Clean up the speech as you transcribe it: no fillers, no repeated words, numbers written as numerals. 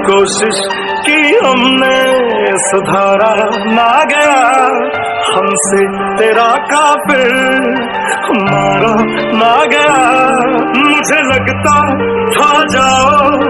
कोशिश की हमने, सुधारा ना गया हमसे तेरा काबिल, मारा ना गया। मुझे लगता था जाओ